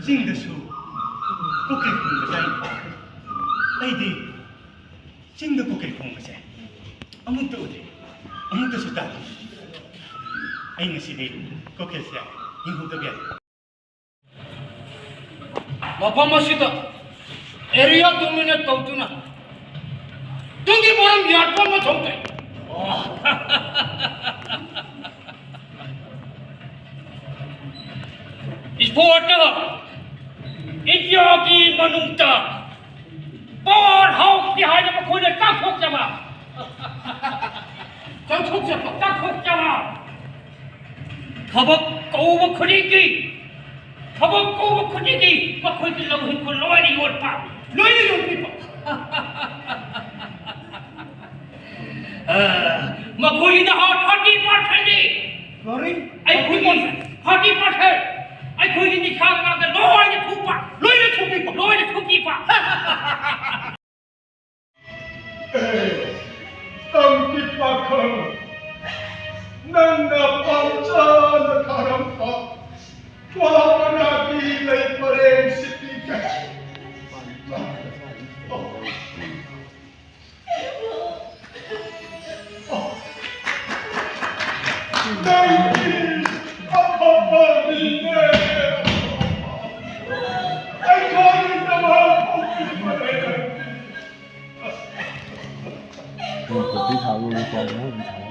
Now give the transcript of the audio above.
ꯆꯤꯡꯗꯁꯨ ꯀꯣꯀꯤꯜ ꯈꯣꯡꯕ ꯇꯥꯏ ꯑꯩꯗꯤ ꯆꯤꯡꯗ ꯀꯣꯀꯤꯜ ꯈꯣꯡꯕꯁꯦ ꯑꯃꯨꯛꯇ ꯎꯗꯦ ꯑꯃꯨꯛꯇꯁꯨ ꯇꯥꯗꯦ ꯑꯩ ꯉꯁꯤꯗꯤ ꯀꯣꯀꯤꯜꯁꯦ ꯌꯦꯡꯍꯧꯗꯕ ꯌꯥꯗꯦ ꯃꯐꯝ ꯑꯁꯤꯗ ꯑꯦꯔꯤꯌꯥ ꯗꯣꯃꯤꯅꯦꯠ ꯇꯧꯗꯨꯅ ꯇꯨꯡꯒꯤ ꯃꯔꯝ ꯌꯥꯠꯄ ꯃꯊꯧ ꯇꯥꯏ ꯏꯁꯄꯣꯔꯠꯇ ꯏꯟꯗꯤꯌꯥꯒꯤ ꯃꯅꯨꯡꯗ ꯄꯥꯋꯔ ꯍꯥꯎꯁꯀꯤ ꯍꯥꯏꯅ ꯃꯈꯣꯏꯅ ꯆꯥꯎꯊꯣꯛꯆꯕ ꯊꯕꯛ ꯀꯧꯕ ꯈꯨꯗꯤꯡꯒꯤ ꯃꯈꯣꯏꯒꯤ ꯂꯧ ꯍꯤꯡꯈꯣꯜ ꯂꯣꯏꯅ ꯌꯣꯟꯕ ꯂꯣꯏꯅ ꯌꯣꯟꯕꯤꯕ ꯃꯈꯣꯏꯒꯤ ꯅꯍꯥ 30%ꯅꯤ ꯑꯩꯈꯣꯏꯒꯤ 40% ꯑꯩꯈꯣꯏꯒꯤ ꯅꯤꯁꯥꯒ ꯂꯣꯏꯅ ꯊꯨꯞꯄ ꯂꯣꯏꯅ ꯊꯨꯞꯄꯤꯕ ꯇꯝꯀꯤ ꯄꯥꯈꯪ ꯅꯪꯅ ꯄꯥꯝꯖꯅ ꯊꯥꯔꯝꯕ ꯋꯥꯃꯅꯥꯒꯤ ꯂꯩ ꯄꯔꯦꯡ ꯁꯤꯠꯂꯤꯒ ꯅꯪꯒꯤ ꯑꯐꯕ ꯃꯤꯅꯦ ꯑꯩꯈꯣꯏꯒꯤꯗꯃꯛ ꯄꯣꯛꯄꯤꯕ ꯂꯩꯔꯝꯃꯤ Tôi thích thảo luôn, còn nó bị thảo.